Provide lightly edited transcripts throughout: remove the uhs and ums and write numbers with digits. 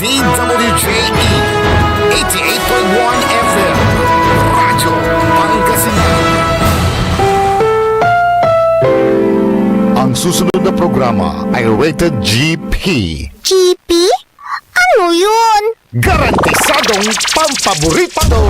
DWJE 88.1 FM Radyo Pangasinan. Ang susunod na programa ay rated GP. GP? Ano yun? Garantisadong pampaborito!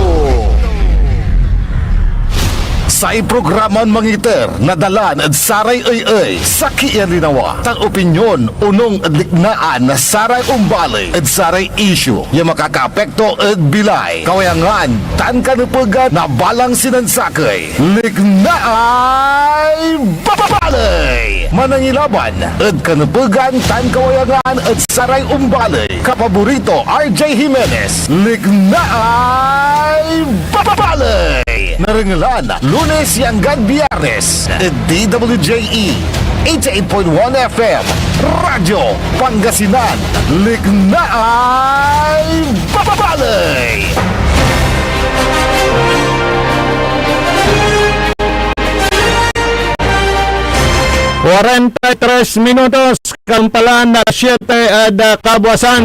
Sa programa mangiter nadalan at saray ay sa kiyaninawa tan opinyon unong adliknaan na saray umbali at saray issue yung makakapekto at bilay kawayangan tan kanupugan na balang sinansakay liknaay babalay manangilaban at kanupugan tan kawayangan at saray umbali kapaborito RJ Jimenez liknaay babalay naringalan Lunes hanggang Biyernes DWJE 88.1 FM Radyo Pangasinan liknaay babalay. Tres minutos kampalan na 7 at kabuasan.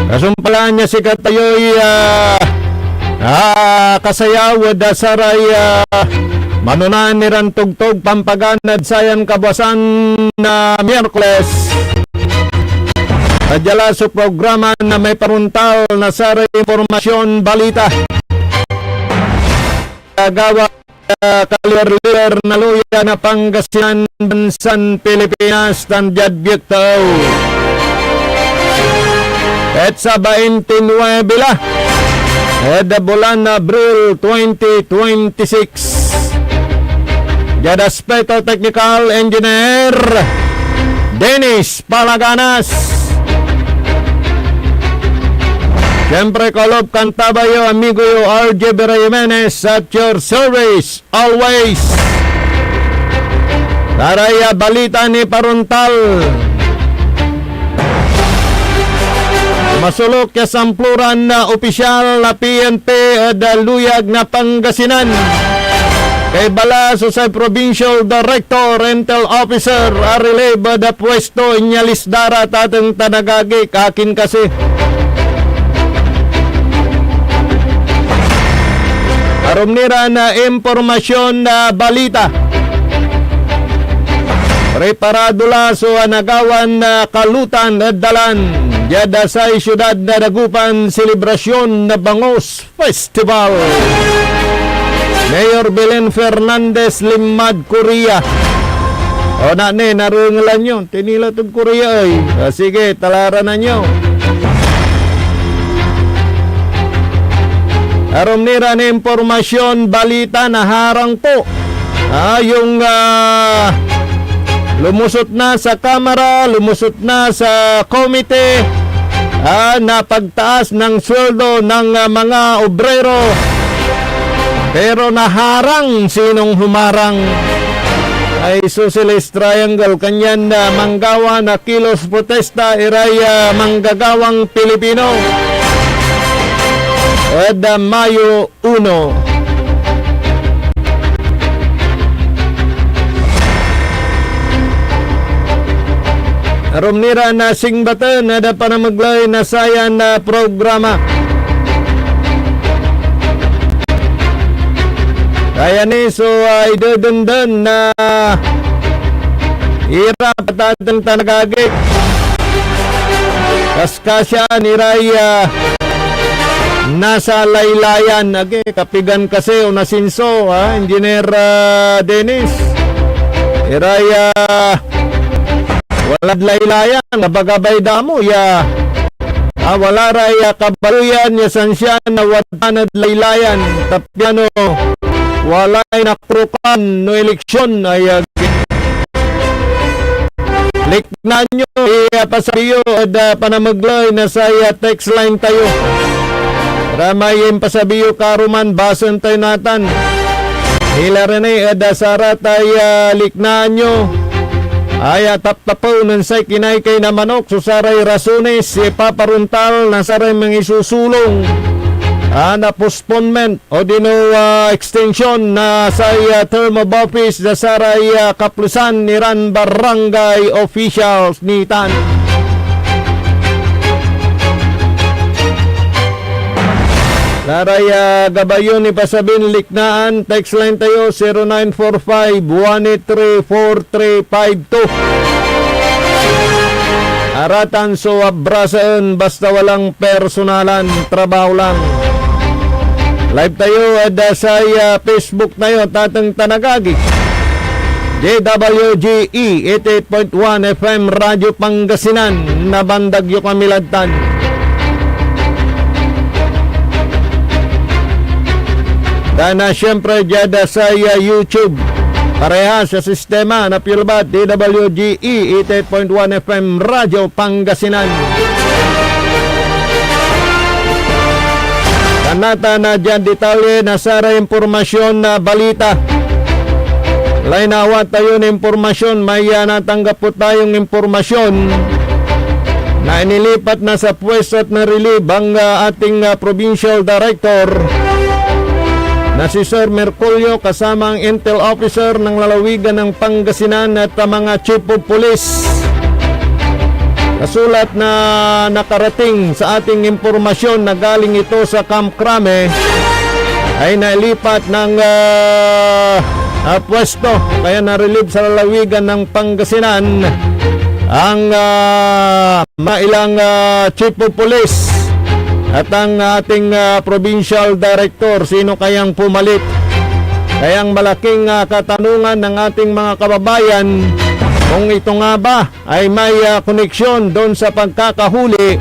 Kasumpalan niya si Katayoy kasayaw da saray manunan ni Rantugtog Pampaganad sayan kabuasan na Miyerkules. Adjala sa programa na may paruntal na saray informasyon balita. Gawa kalir-lir na luya na Pangasinan Bansan Pilipinas tandyad biyagtaw. At sa 29 lah Eda bulan Abril 2026. Jada Special Technical Engineer Dennis Palaganas. Siyempre kolob kantabayo amigo yo RJ Jimenez at your service always. Taraya balita ni Paruntal. Masulok ya sampluran na opisyal na PNP daluyag na Pangasinan. Kay bala sa Provincial Director Rental Officer arile bada pwesto inyalis dara tateng tanagagi kakin kasi. Arom nira na impormasyon na balita. Preparado la so anagawan na kalutan at dalan. Yada sa siyudad na Dagupan selebrasyon na Bangos Festival. Mayor Belen Fernandez Limad Korea. O na ne, narungalan nyo. Tinila itong Korea ay. Sige, talaran na nyo. Arom nira na impormasyon, balita na harang po. Yung lumusot na sa kamera, lumusot na sa komite, na pagtaas ng sweldo ng mga obrero. Pero naharang sinong humarang ay Socialist Triangle. Kanyan na manggawa na kilos protesta iray manggagawang Pilipino. Eda Mayo 1. Arom nira na singbatan na panamaglay na sayan na programa. Kaya ni so idudundan na ira patatang tanagagik. Kaskasya niraya nasa laylayan. Kapigan kasi o nasinso Engineer Dennis. Iraya walad laylayan, nabagabay damo, ya. Wala raya kabaluyan, ya sansyan, na wadanad laylayan. Tapyano, walay nakrukan, no eleksyon, ay likna nyo, pasabiyo, at panamaglay na sa text line tayo. Ramayin pasabiyo karuman, basan tayo natan. Hilarene, at sarat ay likna nyo. Ay tap-tapaw ng say kinay kay na manok susaray rasunes paparuntal na saray mga isusulong na postponement o dino extension na sa term of office na saray kaplusan ni Ran Barangay officials ni Tan. Laray gabayon ni Pasabin Liknaan, text line tayo 0945-183-4352. Aratan so abrasaan basta walang personalan, trabaho lang. Live tayo sa Facebook tayo, Tatang Tanagagi. JWGE 88.1 FM Radyo Pangasinan, Nabandagyo Kamilantan. Dana siyempre dyan sa YouTube. Pareha sa sistema na Pilbat DWGE 88.1 FM Radyo Pangasinan. Kanata na dyan detalye na sara impormasyon na balita. Lainawa tayo ng impormasyon, may natanggap po tayong impormasyon na inilipat na sa pwesto at na-relieve ang ating provincial director na si Sir Merculio kasama ang intel officer ng lalawigan ng Pangasinan at mga chief of police. Kasulat na nakarating sa ating impormasyon na galing ito sa Camp Crame ay nailipat ng pwesto, kaya na-relieve sa lalawigan ng Pangasinan ang mailang chief of police at ang ating provincial director. Sino kayang pumalit? Kayang malaking katanungan ng ating mga kababayan kung ito nga ba ay may koneksyon doon sa pagkakahuli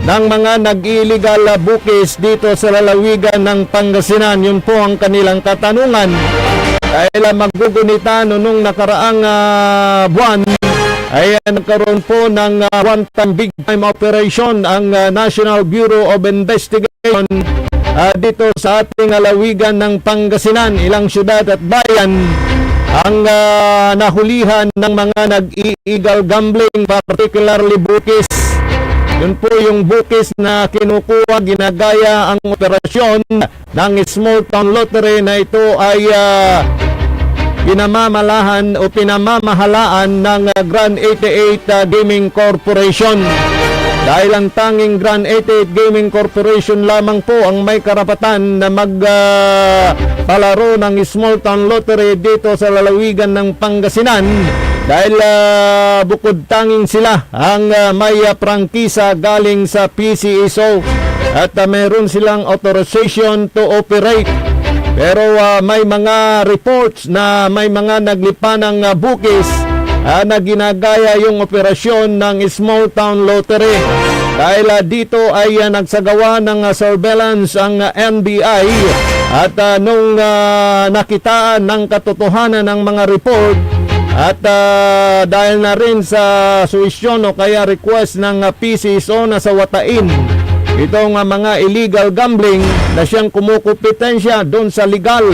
ng mga nag-illegal bukis dito sa lalawigan ng Pangasinan. Yun po ang kanilang katanungan. Dahil maggugunita nung nakaraang buwan ay nagkaroon po ng one-time big-time operation ang National Bureau of Investigation dito sa ating lalawigan ng Pangasinan. Ilang syudad at bayan ang nahulihan ng mga nag-illegal gambling, particularly bukis. Yun po yung bukis na kinukuha, ginagaya ang operasyon ng Small Town Lottery na ito ay pinamamalahan o pinamamahalaan ng Grand 88 Gaming Corporation. Dahil ang tanging Grand 88 Gaming Corporation lamang po ang may karapatan na magpalaro ng Small Town Lottery dito sa lalawigan ng Pangasinan. Dahil bukod tanging sila ang may prangkisa galing sa PCSO at mayroon silang authorization to operate. Pero may mga reports na may mga naglipa ng bukis na ginagaya yung operasyon ng Small Town Lottery. Dahil dito ay nagsagawa ng surveillance ang NBI at nung nakitaan ng katotohanan ng mga report at dahil na rin sa suwisyon o kaya request ng PCSO na sawatain itong mga illegal gambling na siyang kumukumpetensya doon sa legal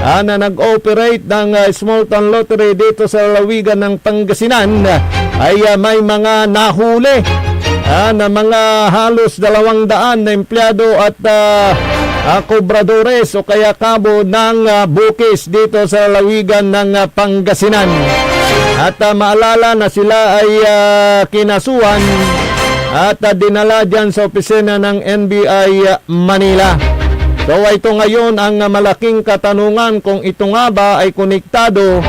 na nag-operate ng Small Town Lottery dito sa lalawigan ng Pangasinan ay may mga nahuli na mga halos 200 na empleyado at kobradores o kaya kabo ng bukis dito sa lalawigan ng Pangasinan. At maalala na sila ay kinasuhan at dinala dyan sa opisina ng NBI Manila. So ito ngayon ang malaking katanungan kung ito nga ba ay konektado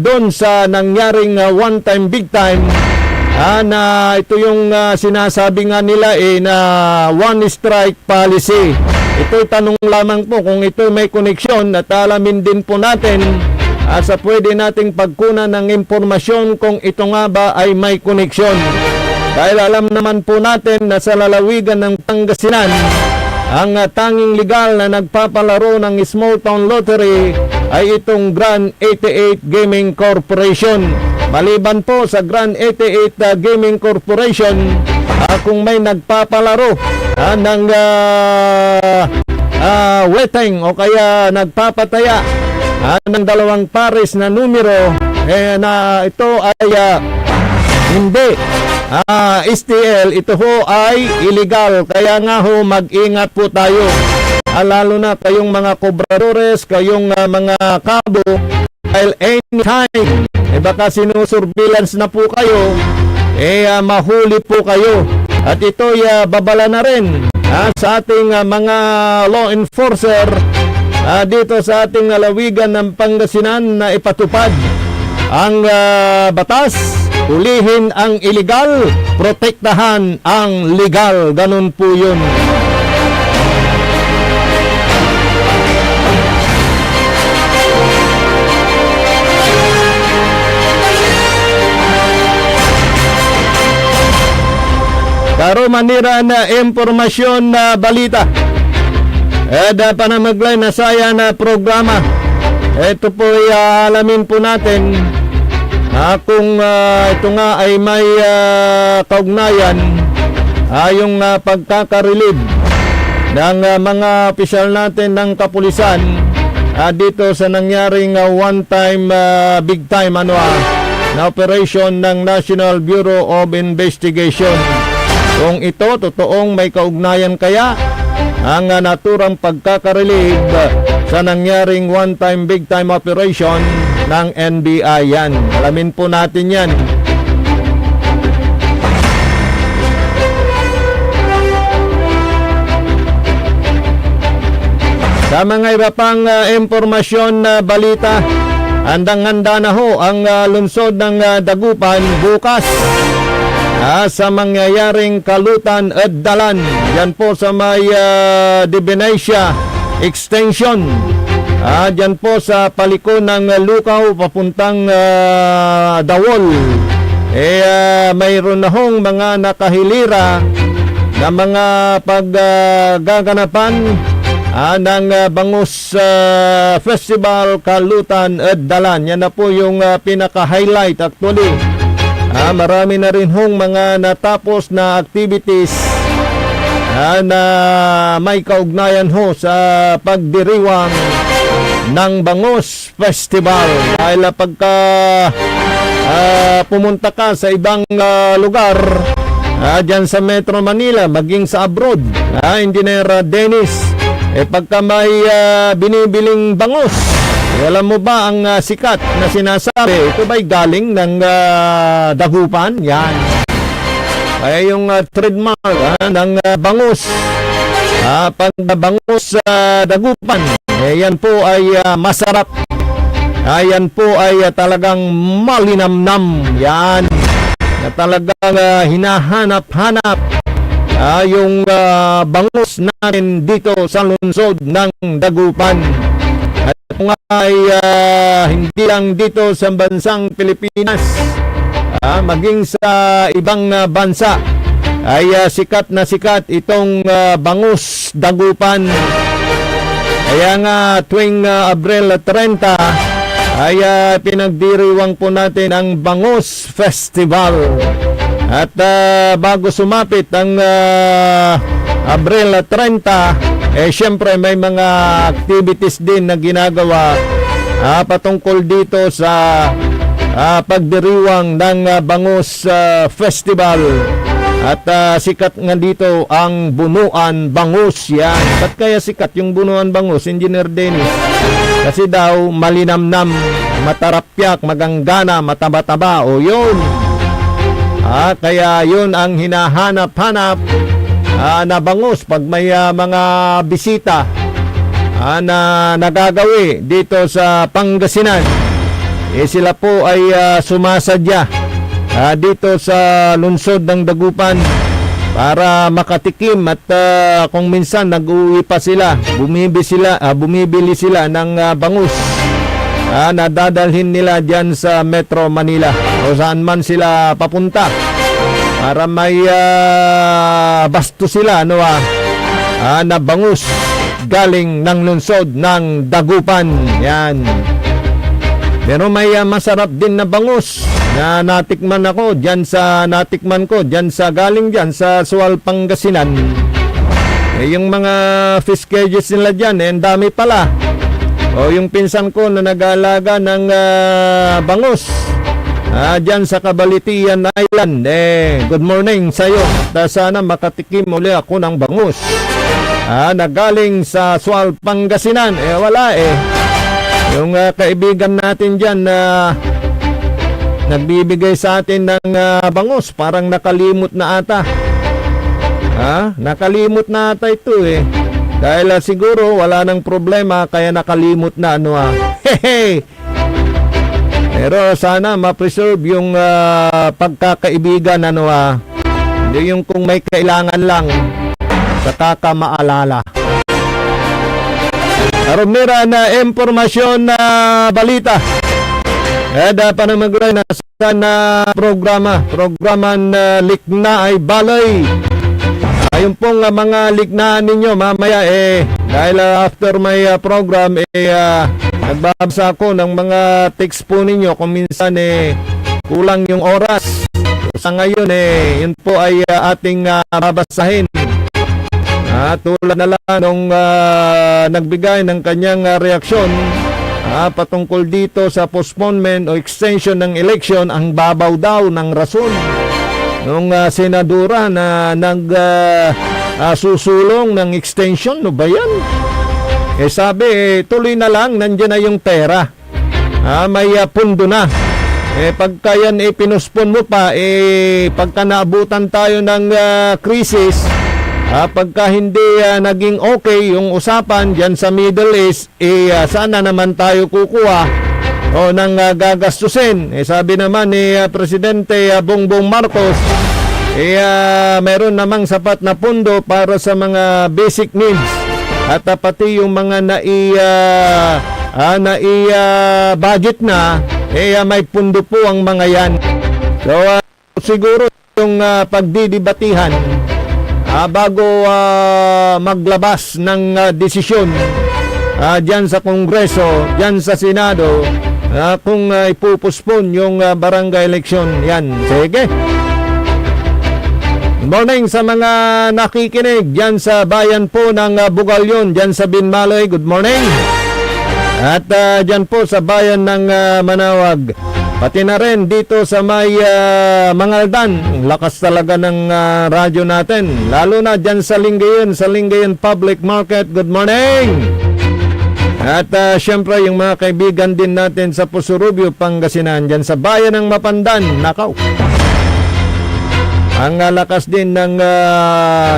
doon sa nangyaring one time big time na ito yung sinasabi nga nila na one strike policy. Ito'y tanong lamang po kung ito may koneksyon at alamin din po natin sa pwede nating pagkunan ng impormasyon kung ito nga ba ay may koneksyon. Dahil alam naman po natin na sa lalawigan ng Pangasinan, ang tanging legal na nagpapalaro ng Small Town Lottery ay itong Grand 88 Gaming Corporation. Maliban po sa Grand 88 Gaming Corporation, kung may nagpapalaro ng wetting o kaya nagpapataya ng dalawang pares na numero na ito ay hindi STL, ito ho ay illegal. Kaya nga ho, mag-ingat po tayo. Lalo na kayong mga kobradores, kayong mga kabo, dahil anytime baka sinusurveillance na po kayo, mahuli po kayo. At ito'y babala na rin sa ating mga law enforcer dito sa ating lalawigan ng Pangasinan na ipatupad ang batas, ulihin ang illegal, protektahan ang legal. Ganun po yun. Karo manira na impormasyon na balita. Panamaglay na saya na programa. Ito po alamin po natin kung ito nga ay may kaugnayan yung pagkakarelib ng mga opisyal natin ng kapulisan dito sa nangyaring one-time, big-time na operation ng National Bureau of Investigation. Kung ito, totoong may kaugnayan kaya ang naturang pagkakarelib sa nangyaring one-time, big-time operation ng NBI yan. Alamin po natin yan. Sa mga iba pang impormasyon na balita, handang-handa na ho ang lungsod ng Dagupan bukas sa mangyayaring kalutan at dalan. Yan po sa may Divinesia Extension. Yan po sa paliko ng Lukaw papuntang Dawol. Mayroon na hong mga nakahilira na mga paggaganapan ng Bangus Festival Kalutan at Dalan. Yan na po yung pinaka-highlight actually. Marami na rin hong mga natapos na activities na may kaugnayan ho sa pagdiriwang ng Bangus Festival. Dahil pagka pumunta ka sa ibang lugar dyan sa Metro Manila, maging sa abroad, Engineer Dennis, pagka may binibiling bangus, alam mo ba ang sikat na sinasabi? Ito ba'y galing ng Dagupan? Yan. Ay yung trademark ng bangus. Pag bangus Dagupan, yan po ay masarap. Yan po ay talagang malinamnam. Yan. Na talagang hinahanap-hanap yung bangus natin dito sa lungsod ng Dagupan. At nga ay hindi lang dito sa bansang Pilipinas, maging sa ibang bansa ay sikat na sikat itong Bangus Dagupan. Kaya nga tuwing Abril 30 ay pinagdiriwang po natin ang Bangus Festival. At bago sumapit ang Abril 30, syempre may mga activities din na ginagawa patungkol dito sa pagdiriwang ng Bangus Festival. At sikat nga dito ang Bunuan Bangus. Yan. Ba't kaya sikat yung Bunuan Bangus, Engineer Dennis? Kasi daw malinamnam, matarapyak, maganggana, mataba-taba. O yun. Kaya yun ang hinahanap-hanap na bangus pag may mga bisita na nagagawi dito sa Pangasinan. Sila po ay sumasadya dito sa lungsod ng Dagupan para makatikim at kung minsan nag-uwi pa sila, bumibili sila ng bangus na dadalhin nila dyan sa Metro Manila o saan man sila papunta para may basto sila na bangus galing ng lungsod ng Dagupan. Yan. Pero may masarap din na bangus na natikman ko dyan sa galing dyan sa Sual, Pangasinan. Yung mga fish cages nila dyan, ang dami pala. O yung pinsan ko na nag-aalaga ng bangus dyan sa Cabalitian Island, good morning sa'yo. Sana makatikim uli ako ng bangus na galing sa Sual, Pangasinan. Wala yung kaibigan natin dyan na nagbibigay sa atin ng bangus, parang nakalimot na ata. Nakalimot na ata ito eh. Dahil siguro wala nang problema kaya nakalimot na Hehe. Pero sana ma-preserve yung pagkakaibigan Hindi yung kung may kailangan lang sa maalala. Arumira na impormasyon na balita. Dapat na mag-ray na sa programa na likna ay balay. Ayun pong mga liknaan ninyo mamaya dahil after my program nagbabasa ko ng mga text po ninyo kung minsan kulang yung oras. Sa ngayon yun po ay ating babasahin. Tulad na lang nung nagbigay ng kanyang reaksyon patungkol dito sa postponement o extension ng election, ang babaw daw ng rason nung senadora na susulong ng extension. No ba yan? Sabi, tuloy na lang, nandiyan na yung pera. May pundo na. Pagka yan pinuspon mo pa, pagka naabutan tayo ng krisis, pagka hindi naging okay yung usapan dyan sa Middle East, sana naman tayo kukuha ng gagastusin. Sabi naman ni Presidente Bongbong Marcos, meron namang sapat na pundo para sa mga basic needs at pati yung mga budget na, may pundo po ang mga yan. So siguro yung pagdidibatihan bago maglabas ng desisyon dyan sa Kongreso, dyan sa Senado, kung ipupuspon yung barangay election. Yan, sige. Good morning sa mga nakikinig dyan sa bayan po ng Bugalyon, dyan sa Binmaloy. Good morning. At dyan po sa bayan ng Manawag. Pati na rin dito sa may Mangaldan. Lakas talaga ng radyo natin. Lalo na dyan sa Lingayen Public Market. Good morning! At syempre yung mga kaibigan din natin sa Pusurubio, Pangasinan. Dyan sa bayan ng Mapandan. Nakaw! Ang lakas din ng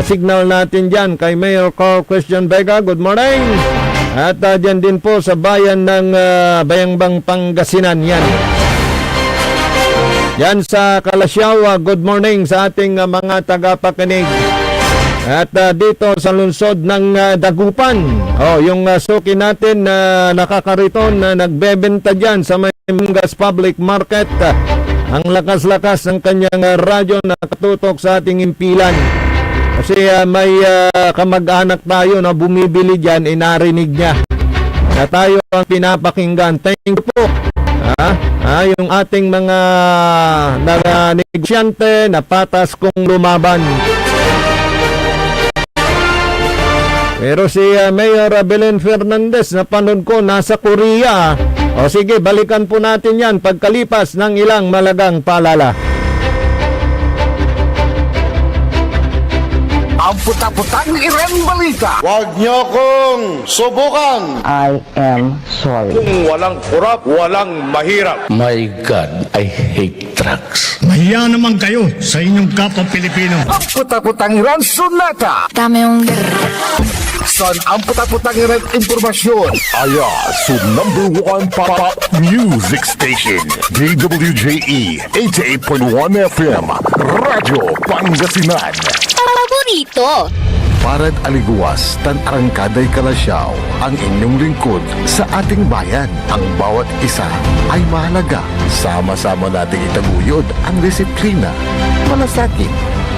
signal natin dyan kay Mayor Carl Christian Vega. Good morning! At dyan din po sa bayan ng Bayangbang, Pangasinan. Yan. Yan sa Kalasyaw, good morning sa ating mga tagapakinig. At dito sa lungsod ng Dagupan, yung suki natin na nakakariton na nagbebenta dyan sa Mangas Public Market, ang lakas-lakas ng kanyang radyo na katutok sa ating impilan. Kasi may kamag-anak tayo na bumibili dyan, narinig niya na tayo ang pinapakinggan. Thank you po. Yung ating mga negosyante na patas kung lumaban. Pero si Mayor Belen Fernandez, napanood ko, nasa Korea. O sige, balikan po natin yan pagkalipas ng ilang malagang paalala. Ang puta-putang Iren Balita. Huwag niyo kong subukan. I am sorry. Kung walang kurap, walang mahirap. My God, I hate drugs. Mahiya naman kayo sa inyong kapwa Pilipino. Ang puta-putang Iren Sunata. Dami yung Son, ang puta-putang Iren Impormasyon. Aya, so #1 pop music station. DWJE 88.1 FM. Radyo Pangasinan. paborito. Parad aliguas, tan arangkaday kalasyaw, ang inyong lingkod sa ating bayan. Ang bawat isa ay mahalaga. Sama-sama nating itaguyod ang disiplina, malasakit,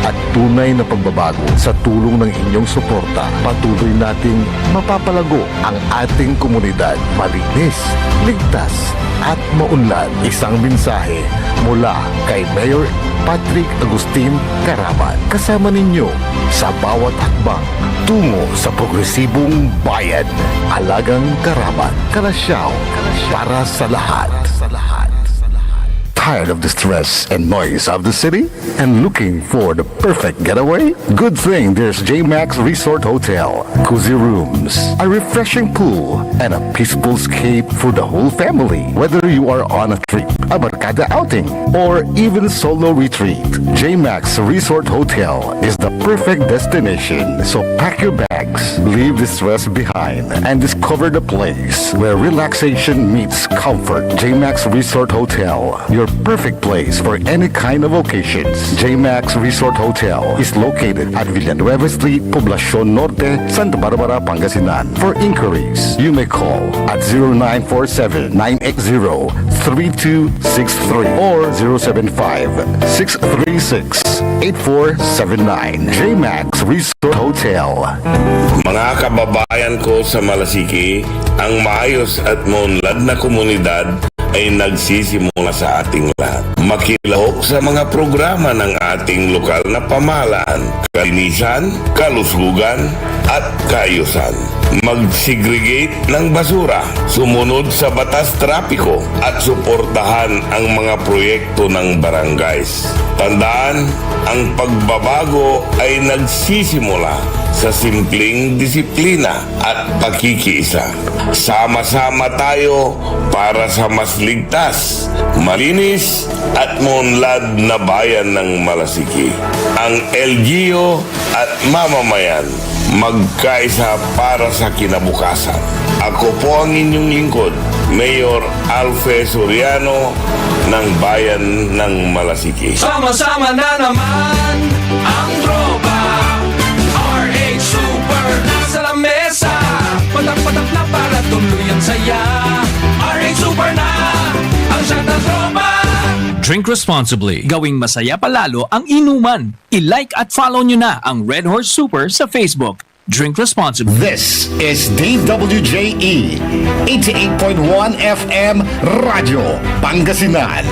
at tunay na pagbabago. Sa tulong ng inyong suporta, patuloy nating mapapalago ang ating komunidad. Malinis, ligtas, at maunlad. Isang mensahe mula kay Mayor Patrick Agustin Caraman. Kasama ninyo sa bawat hakbang tungo sa progresibong bayan. Alagang Caraman, Kalasyaw, para sa lahat. Tired of the stress and noise of the city? And looking for the perfect getaway? Good thing there's JMax Resort Hotel. Cozy rooms, a refreshing pool, and a peaceful escape for the whole family. Whether you are on a trip, a barkada outing, or even solo retreat, JMax Resort Hotel is the perfect destination. So pack your bags, leave the stress behind, and discover the place where relaxation meets comfort. JMax Resort Hotel, your perfect place for any kind of occasions. JMax Resort Hotel is located at Villanueva Street, Poblacion Norte, Santa Barbara, Pangasinan. For inquiries, you may call at 0947-980-3263 or 075-636-8479. JMax Resort Hotel. Mga kababayan ko sa Malasiki, ang maayos at maunlad na komunidad ay nagsisimula sa ating lahat. Makilahok sa mga programa ng ating lokal na pamahalaan, kalinisan, kalusugan, at kaayusan. Mag-segregate ng basura, sumunod sa batas trapiko, at suportahan ang mga proyekto ng barangays. Tandaan, ang pagbabago ay nagsisimula sa simpleng disiplina at pakikiisa. Sama-sama tayo para sa mas ligtas, malinis at maunlad na bayan ng Malasiki. Ang LGU at mamamayan magkaisa para sa kinabukasan. Ako po ang inyong lingkod, Mayor Alfe Soriano ng Bayan ng Malasiki. Sama-sama na naman ang tropa. RH Super nasa lamesa, patak-patak na para tuloy ang saya. RH Super na ang shot ng tropa. Drink responsibly. Gawing masaya palalo ang inuman. I-like at follow nyo na ang Red Horse Super sa Facebook. Drink responsibly. This is DWJE 88.1 FM Radio Pangasinan,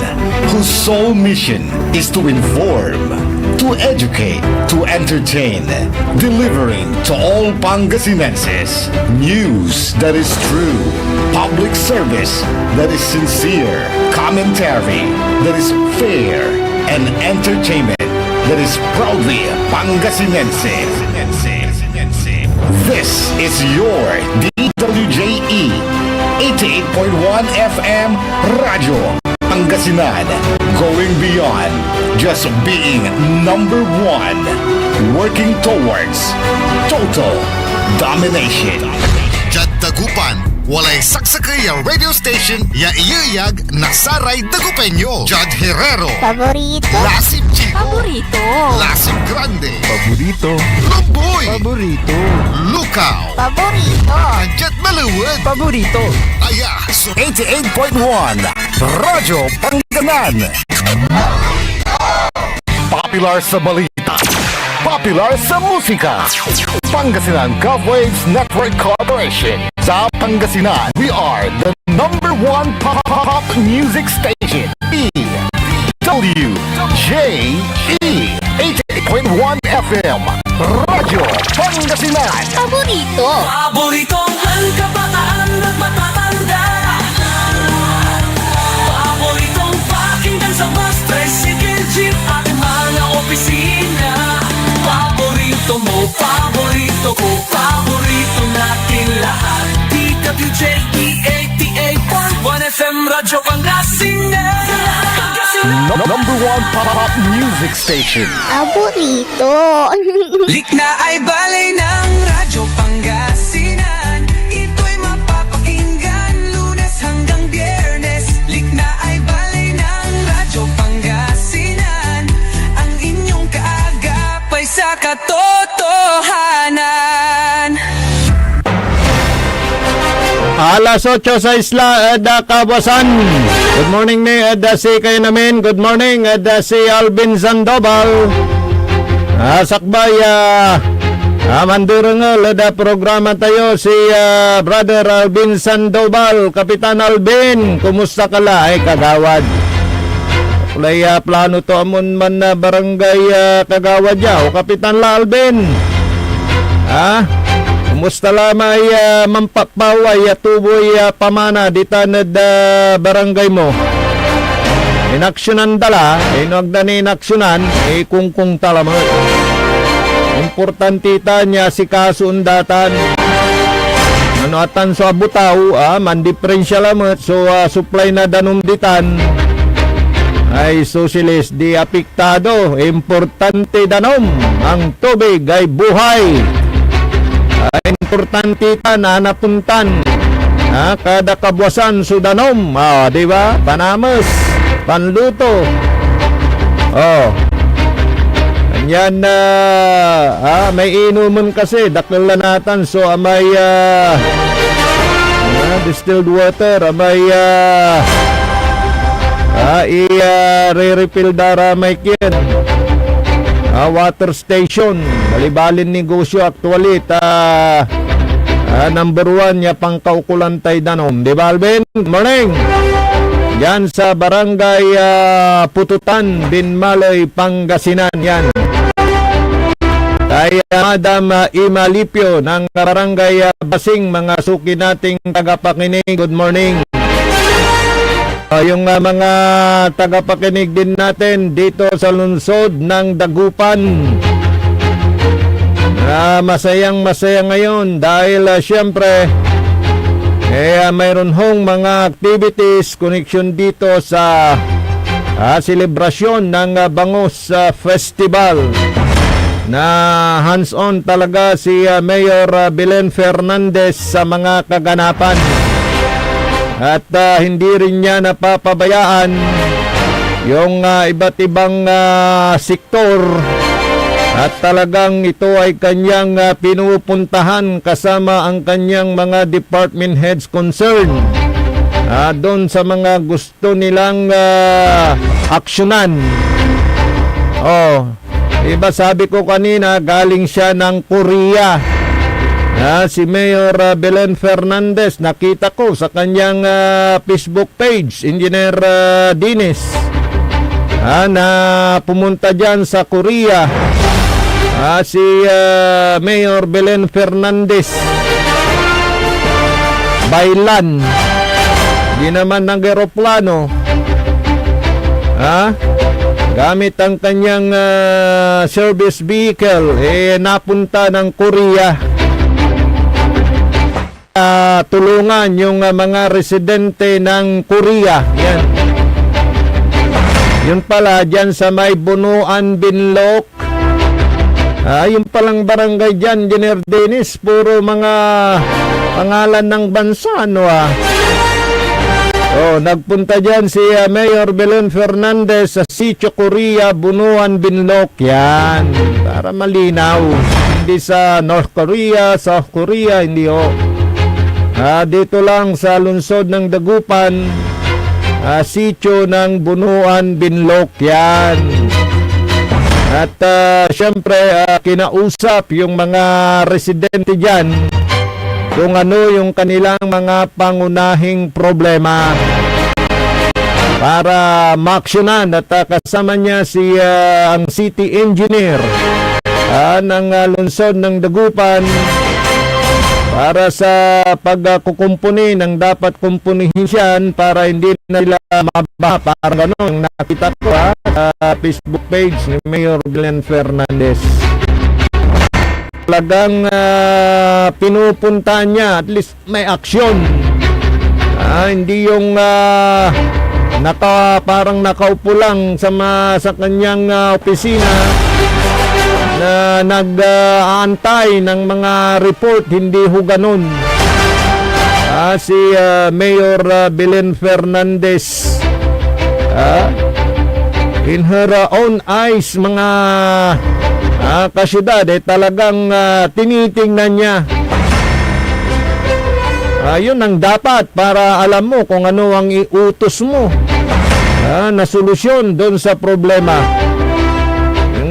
whose sole mission is to inform, to educate, to entertain, delivering to all Pangasinenses news that is true, public service that is sincere, commentary that is fair, and entertainment that is proudly Pangasinense. This is your DWJE 88.1 FM Radio Pangasinan, going beyond just being number one, working towards total domination. Jad Dagupan, walay saksakay ya radio station ya iyayag nasaray Dagupeño. Jad Herrero, Paborito. Lasip Chico, Paborito. Lasip Grande, Paborito. Lumboy, Paborito. Lukaw, Paborito. Jad Maluwag, Paborito. Aya, so 88.1 Radyo Pangasinan. Popular sa balita, popular sa musika. Pangasinan Govwaves Network Corporation. Sa Pangasinan, we are the number one pop music station. WJE 88.1 FM Radyo Pangasinan. Paborito. Paboritong ang kabataan at matatanda. Paboritong pakinggan sa bus, tricycle, jeep at mga opisina. Paborito mo, paborito ko, paborito natin lahat. DWJE 88.1 FM Radyo Pangasinan. Number one pop music station. Paborito. Likna ay balay ng Radyo Pangasinan. Ito'y mapapakinggan Lunes hanggang Biyernes. Likna ay balay ng Radyo Pangasinan. Ang inyong kaagapay sa katotohanan. Alas 8 sa isla, Kawasan. Good morning ni si kayo namin. Good morning si Alvin Sandoval. Sakbay mandurungal programa tayo si Brother Alvin Sandoval. Kapitan Alvin, kumusta ka la? Ay kagawad. Kulay plano to amon man na barangay kagawad ya. O Kapitan la Alvin. Kumusta lamay mampapaway tuboy pamana ditanad barangay mo? inaksyonan dala, inuag na ni inaksyonan, kungkung talamat. Importante niya si kasundatan. Ano atan so abutaw, man differential amat, so supply na danumditan, ay socialist di apektado. Importante danom, ang tubig ay buhay. Importante na napuntan. Kada kabwasan sudanom, di ba? Panamas, panluto. Yan may inuman kasi daklanatan, so may distilled water, may i-refill dara may kyan. Water station, balibalin negosyo actually, number 1 ya pangkaukulan tay danom, di ba Alvin? Morning! Yan sa barangay Pututan, Binmaloy, Pangasinan yan. Kaya Madam Imalipio ng barangay Basing, mga suki nating tagapakinig, good morning. Yung mga tagapakinig din natin dito sa lungsod ng Dagupan. Masayang masaya ngayon dahil syempre mayroon hong mga activities connection dito sa selebrasyon ng Bangus Festival na hands-on talaga si Mayor Belen Fernandez sa mga kaganapan at hindi rin niya napapabayaan yung iba't ibang sektor. At talagang ito ay kanyang pinupuntahan kasama ang kanyang mga department heads concerned doon sa mga gusto nilang aksyonan. Iba sabi ko kanina, galing siya ng Korea. Si Mayor Belen Fernandez, nakita ko sa kanyang Facebook page, Engineer Dines, na pumunta dyan sa Korea. Si Mayor Belen Fernandez by land, di naman ng aeroplano, gamit ang kanyang service vehicle, napunta ng Korea. Tulungan yung mga residente ng Korea. Yan. Yun pala dyan sa may Bunuan, Binlok. Yung palang barangay dyan, Engineer Dennis, puro mga pangalan ng bansa, nagpunta dyan si Mayor Belen Fernandez sa Sitio Korea, Bunuan, Binlok. Yan, para malinaw. Hindi sa North Korea, South Korea, hindi dito lang sa lungsod ng Dagupan, Sitio ng Bunuan, Binlok. Yan. At syempre, kinausap yung mga residente dyan kung ano yung kanilang mga pangunahing problema para maaksyonan. At kasama niya si ang city engineer ng lungsod ng Dagupan para sa pagkukumpuni ng dapat kumpunihin siyan para hindi na nila mabaha. Parang gano'n nakita ko sa Facebook page ni Mayor Belen Fernandez. Talagang pinupunta niya, at least may aksyon. Hindi yung parang nakaupo lang sa kanyang opisina na nag-aantay ng mga report. Hindi ho ganun. Si Mayor Belen Fernandez, in her own eyes, mga kasyudad, talagang tinitingnan niya. Yun ang dapat para alam mo kung ano ang iutos mo na solusyon doon sa problema.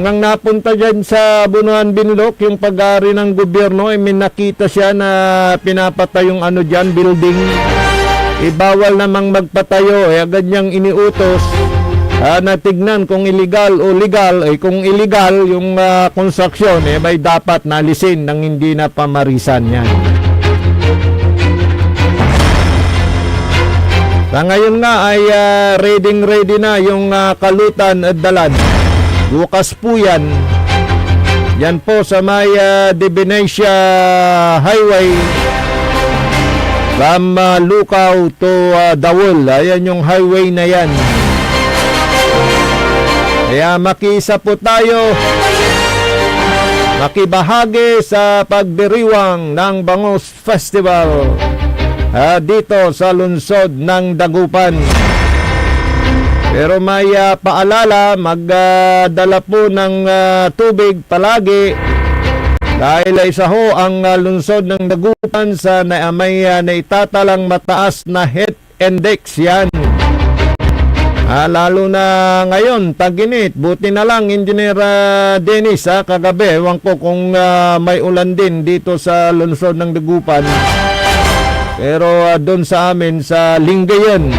Nang napunta dyan sa Bunuan, Binlok, yung pag-ari ng gobyerno, may nakita siya na pinapatay yung dyan, building. Bawal namang magpatayo, agad niyang iniutos na tignan kung illegal o legal. Kung illegal yung construction, may dapat nalisin nang hindi na pamarisan yan. Sa ngayon nga ay ready na yung Kalutan at Dalan. Bukas po yan. Yan po sa may Divinesia Highway from Lucaw to Dawol. Ayan yung highway na yan. Kaya makiisa po tayo, makibahagi sa pagdiriwang ng Bangus Festival dito sa lungsod ng Dagupan. Pero may paalala, magdala po ng tubig palagi dahil isa ho ang lungsod ng Dagupan sa may naitatalang mataas na heat index yan. Lalo na ngayon, tag-init. Buti na lang, Engineer Dennis, kagabi, ewan ko kung may ulan din dito sa lungsod ng Dagupan. Pero doon sa amin, sa Lingayen,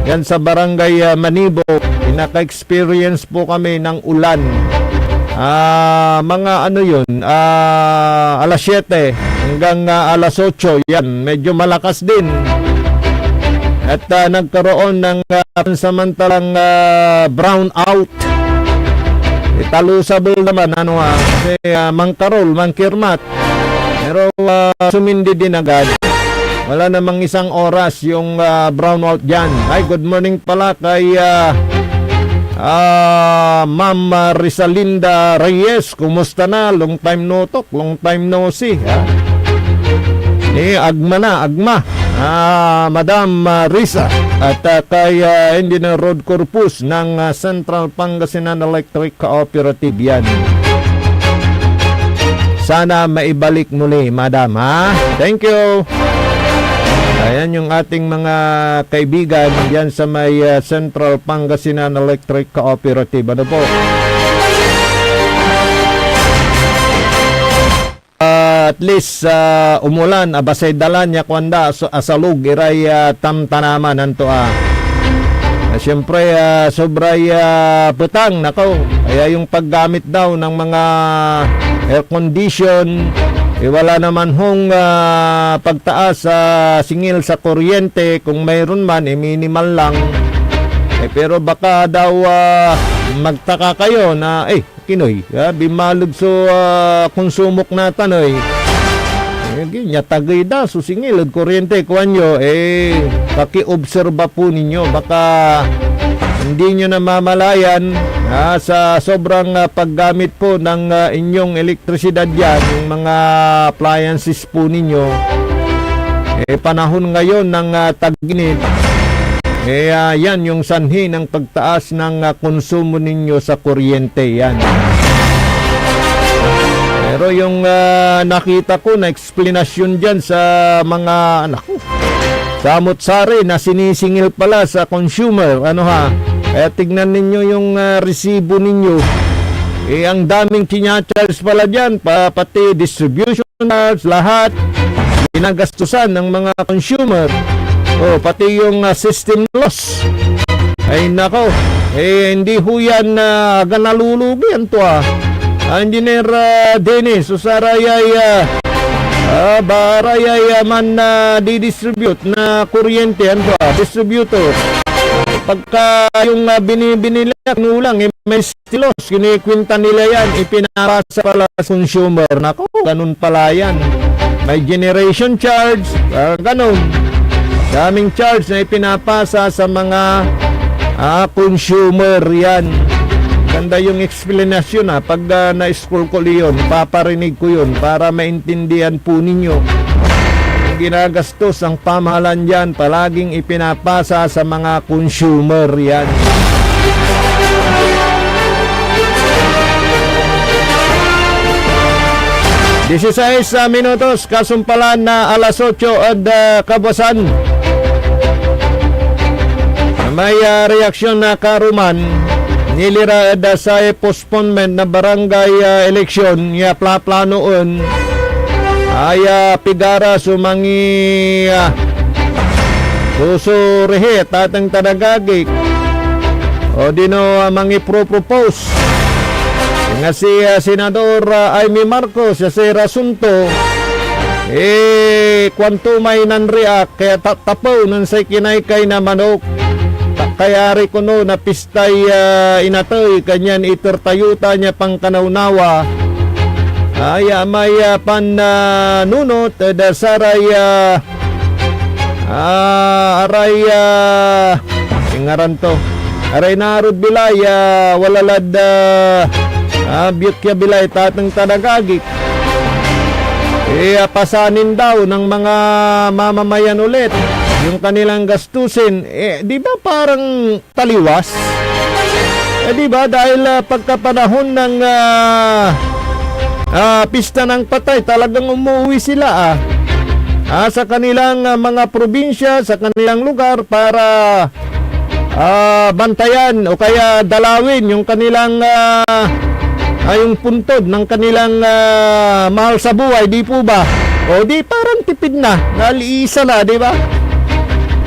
yan sa Barangay Manibo, pinaka-experience po kami ng ulan. Mga ano yun, alas 7 hanggang alas 8, yan, medyo malakas din. At nagkaroon ng pansamantalang brown out. Talusable naman, kasi Mang Karol, Mang Kirmat. Pero sumindi din agad. Wala namang isang oras yung brownout dyan. Ay, good morning pala kay Ma'am Rizalinda Reyes. Kumusta na? Long time no talk, long time no see. Agma. Madam Riza. At kay Engineer Rod Corpus ng Central Pangasinan Electric Cooperative yan. Sana maibalik muli, Madam, Thank you. Ayan yung ating mga kaibigan diyan sa may Central Pangasinan Electric Cooperative. Ano po? At least umulan, abasay dalan niya kwanda asalug iray tamtanaman nanto Siyempre sobray petang nako. Kaya yung paggamit daw ng mga air condition, wala naman hong pagtaas sa singil sa kuryente. Kung mayroon man, minimal lang. Pero baka daw magtaka kayo na, kinoy, bimalog so konsumok na tanoy. Tagay da, so singil, kuryente, kuwanyo, pakiobserba po ninyo. Baka hindi nyo namamalayan sa sobrang paggamit po ng inyong elektrisidad yan, yung mga appliances po ninyo, panahon ngayon ng tag-init, yan yung sanhi ng pagtaas ng konsumo ninyo sa kuryente yan. Pero yung nakita ko na explanation dyan sa mga samot-sari na sinisingil pala sa consumer, tignan ninyo yung resibo ninyo. Ang daming kinyacharge pala dyan, pati distribution charge, lahat ginagastusan ng mga consumer. Pati yung system loss. Ay nako, hindi ho yan ganalulugi yan to Engineer Dennis, usarayay barayay man didistribute na kuryente yan to distributor. Pagka yung binili ulang, may stilos, kinikwinta nila yan, ipinapasa pala sa consumer. Nako, ganun pala yan. May generation charge, ganun. Daming charge na ipinapasa sa mga consumer yan. Ganda yung explanation pag na-scroll ko yun, paparinig ko yun para maintindihan po ninyo. Ginagastos ang pamahalaan dyan, palaging ipinapasa sa mga consumer yan. Disisays minutos, kasumpalan na alas 8 at kabasan. May reaksyon na karuman, nilira sa postponement na barangay eleksyon, planoon ay pigara sumangi susurehe tatang tanagagik o dino mangi propose nga si Senador Amy Marcos sa rasunto kwanto may nanreact, kaya tapaw nun say kinaykay na manok. Kaya rin ko no, na pistay inatoy, kanyan iturtayuta niya pang kanaunawa. Ay, may panunot, saray, aray, ingaran to. Aray narod bilay, walalad, biyukya bilay, tatang tanagagik. Pasanin daw ng mga mamamayan ulit yung kanilang gastusin. Di ba parang taliwas? Di ba dahil pagkapanahon ng pista ng patay, talagang umuwi sila sa kanilang mga probinsya, sa kanilang lugar para bantayan o kaya dalawin yung kanilang yung puntod ng kanilang mahal sa buhay, di po ba? O di parang tipid na, naliisa na, di ba?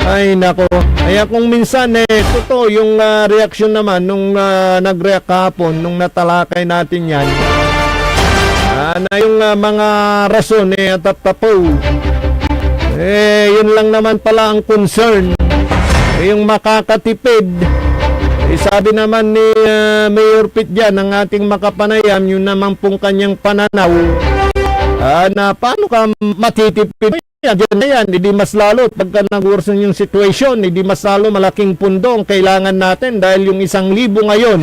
Ay nako, kaya kung minsan totoo yung reaksyon naman nung nag-react kahapon, nung natalakay natin yan, na yung mga rason tatapaw, yun lang naman pala ang concern, yung makakatipid. Sabi naman ni Mayor Pit dyan, ng ating makapanayam, yun naman pong kanyang pananaw, na paano ka matitipid. Diyan na yan, hindi mas lalo pagka nag-worsen yung situation, hindi mas lalo malaking pundo ang kailangan natin dahil yung 1,000 ngayon,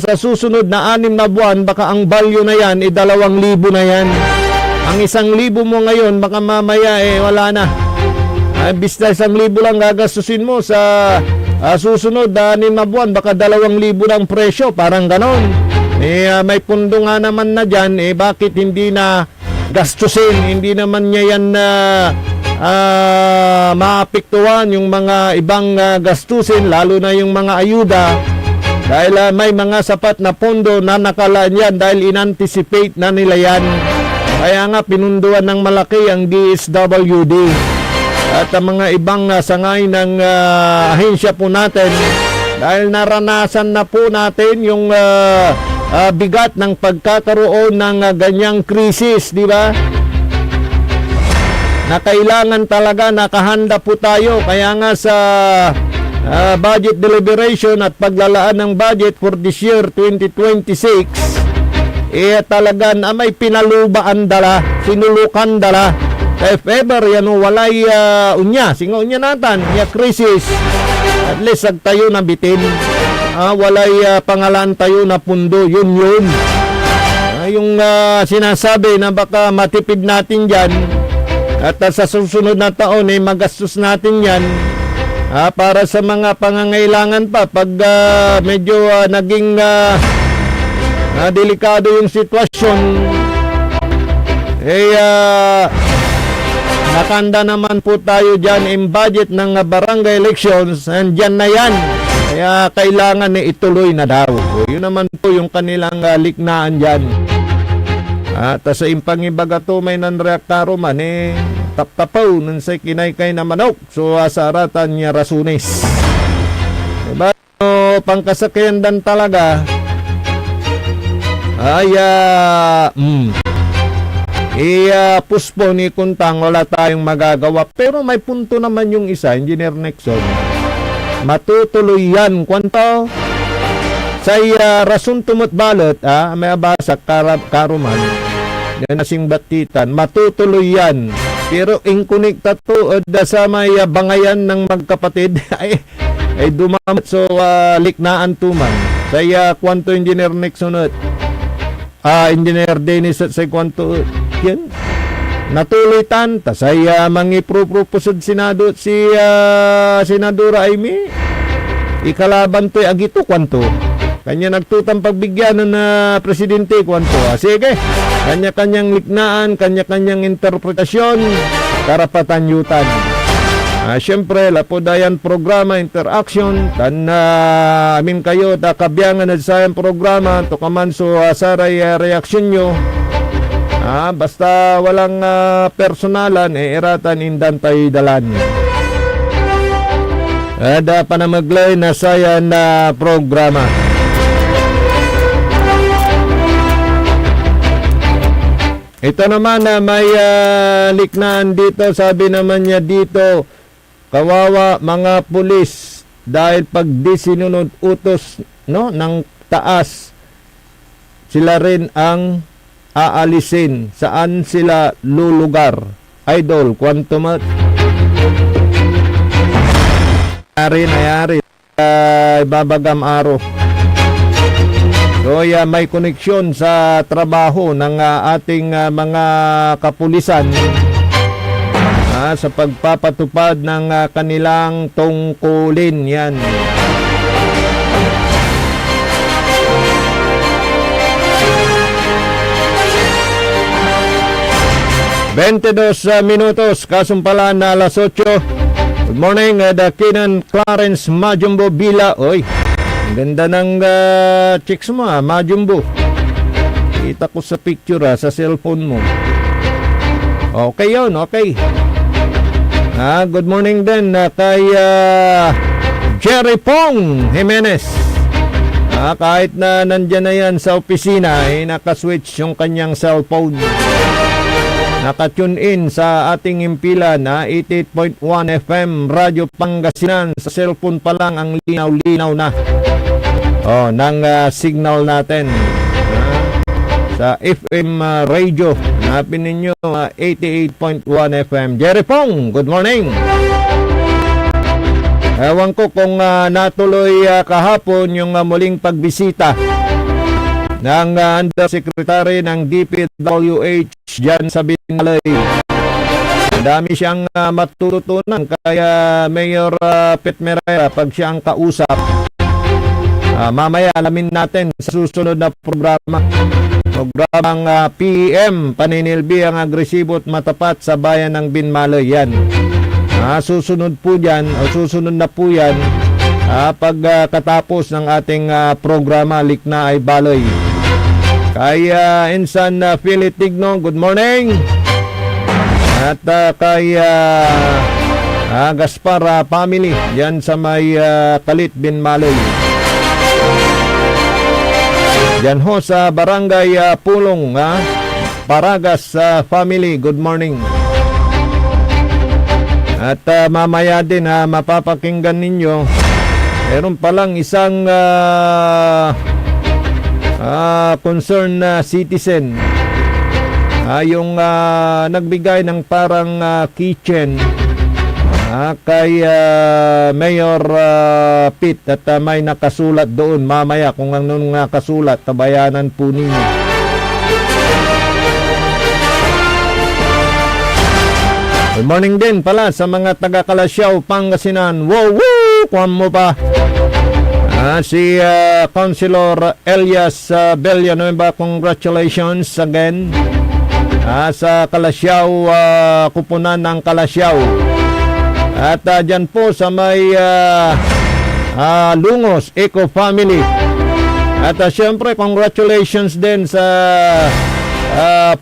sa susunod na 6 na buwan, baka ang value na yan, 2,000 na yan. Ang 1,000 mo ngayon, baka mamaya wala na. Basta 1,000 lang gagastusin mo sa susunod na 6 na buwan, baka 2,000 ng presyo, parang ganon. May pundo nga naman na dyan, bakit hindi na gastusin, hindi naman niya yan maapektuhan yung mga ibang gastusin, lalo na yung mga ayuda, dahil may mga sapat na pondo na nakalaan yan dahil in-anticipate na nila yan. Kaya nga pinunduan ng malaki ang DSWD at ang mga ibang sangay ng ahensya po natin, dahil naranasan na po natin yung bigat ng pagkakaroon ng ganyang krisis, di ba? Na kailangan talaga nakahanda po tayo. Kaya nga sa budget deliberation at paglalaan ng budget for this year 2026, talaga na may pinalubaan dala, sinulukan dala. If ever yan walay unya, singa unya natan, ya krisis, at least ag tayo na bitin. Walay pangalan tayo na pundo, yun. Yung sinasabi na baka matipid natin dyan at sa susunod na taon magastos natin yan para sa mga pangangailangan pa pag medyo naging delikado yung sitwasyon. Nakanda naman po tayo dyan in budget ng barangay elections, and dyan na yan. Kaya kailangan ituloy na daw. Yun naman po yung kanilang liknaan dyan. At sa impangibagato may nanreaktaro man taptapaw nun sa kinaykay na manok. So asaratan niya rasunes. Diba? So, pangkasakyan dan talaga ay puspo ni Kuntang, wala tayong magagawa. Pero may punto naman yung isa, Engineer Nixon. Matutuloy yan. Kwanto? Sa rason tumot balot, may abasa karuman, yan asing batitan, matutuloy yan. Pero inkunikta to sa may bangayan ng magkapatid, ay dumamat so liknaan tuman. Sa kwanto Engineer Nixon at Engineer Dennis at sa kwanto yan. Natuloy tan, tasay mangipropusod Senado si Senadora Amy. Ikalaban to'y agito kwanto. Kanya nagtutang pagbigyan ng presidente kwanto. Sige, kanya-kanyang liknaan, kanya-kanyang interpretasyon, karapatan yutan. Siyempre, lapodayan programa, interaction, amin kayo, takabyangan na sa programa, tukaman so saray reaksyon nyo. Basta walang personalan, iratan indan tayo dalan. Ada panamaglay na sayan na programa. Ito naman na may liknaan dito, sabi naman niya dito, kawawa mga pulis dahil pag di sinunod utos ng taas, sila rin ang aalisin. Saan sila lulugar? Idol, Quantumat. Nayari. Babagam araw. So, may koneksyon sa trabaho ng ating mga kapulisan sa pagpapatupad ng kanilang tungkulin. Yan. minutos, kasumpalan na alas 8. Good morning, Dakinan Clarence Majumbo Bila. Oy, ang ganda ng chicks mo, Majumbo. Kita ko sa picture sa cellphone mo. Okay yun, okay. Good morning din kay Jerry Pong Jimenez. Kahit na nandyan na yan sa opisina, nakaswitch yung kanyang cellphone. Nakatune in sa ating impilan 88.1 FM Radyo Pangasinan. Sa cellphone pa lang ang linaw-linaw na ng signal natin. Sa FM radio, hanapin ninyo 88.1 FM. Jerry Pong, good morning. Ewan ko kung natuloy kahapon yung muling pagbisita ng Undersecretary ng DPWH dyan sa Binalay. Dami siyang matututunan kaya Mayor Pet Merera pag siya ang kausap. Mamaya alamin natin sa susunod na programang PEM, paninilbi ang agresibo at matapat sa bayan ng Binmalay. Yan. Susunod na po yan pagkatapos ng ating programa Likna ay Baloy. Kay Insan Philip Tigno, good morning. At kay Gaspar family yan sa may Kalit Binmalay. Yan ho sa Barangay Pulong, Paragas family, good morning. At mamaya din mapapakinggan ninyo, meron palang isang concerned citizen, yung nagbigay ng parang kitchen kay Mayor Pitt at may nakasulat doon. Mamaya kung anong nakasulat, tabayanan po ninyo. Good morning din pala sa mga taga Kalasyaw, Pangasinan. Wow, kuwan mo pa. Si Councilor Elias Villanueva, congratulations again sa Kalasyaw, kupunan ng Kalasyaw. At dyan po sa may Lungos Eco Family. At syempre congratulations din sa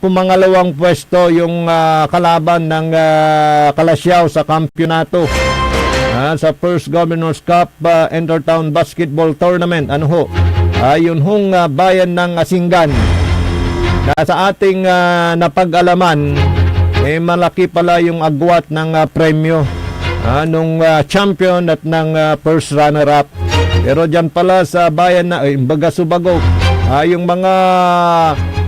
pumangalawang pwesto yung kalaban ng Kalasyaw sa kampyonato sa First Governor's Cup Intertown Basketball Tournament. Yun hong bayan ng Asinggan. Sa ating napag-alaman, malaki pala yung agwat ng premyo nung champion at ng first runner-up. Pero dyan pala sa bayan na Bagasubago, yung mga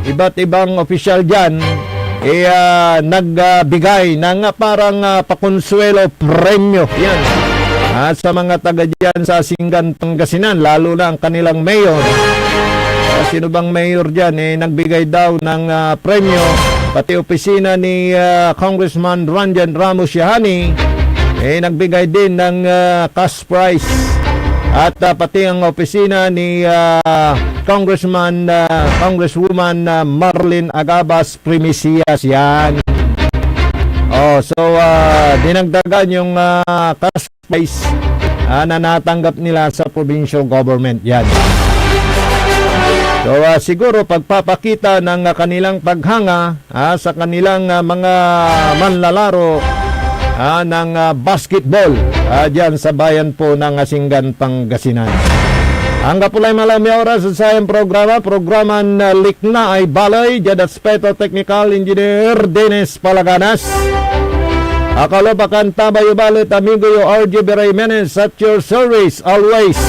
iba't ibang opisyal dyan nagbigay ng parang pakonsuelo premyo yan sa mga taga dyan sa Asinggan, Pangasinan, lalo na ang kanilang mayor. Sino bang mayor dyan nagbigay daw ng premyo, pati opisina ni Congressman Ranjan Ramos Yahani nagbigay din ng cash prize. At pati ang opisina ni Congresswoman Marlene Agabas Primicias yan. So dinagdagan yung cash prize na natanggap nila sa provincial government yan. So siguro pagpapakita ng kanilang paghanga sa kanilang mga manlalaro ng basketball dyan sa bayan po ng Asinggan, Pangasinan. Ang kapulay malami oras sa sayang programa na Likna ay balay, Jad Aspeto Technical Engineer Dennis Palaganas. Akalo pakan tabayo balit amigo yo RJ Beraymenes at your service always.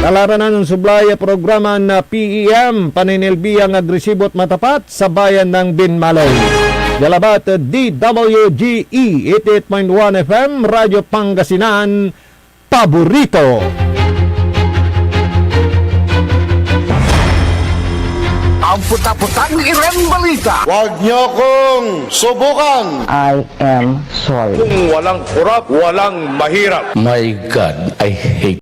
Kalaranan ng sublaya programa na PEM, paninilbiyang agresibot matapat sa bayan ng Binmalay. Jalabat DWGE 88.1 FM, Radyo Pangasinan, paborito. Ang puta-putang irem balita. Huwag niyo kong subukan. I am sorry. Kung walang kurap, walang mahirap. My God, I hate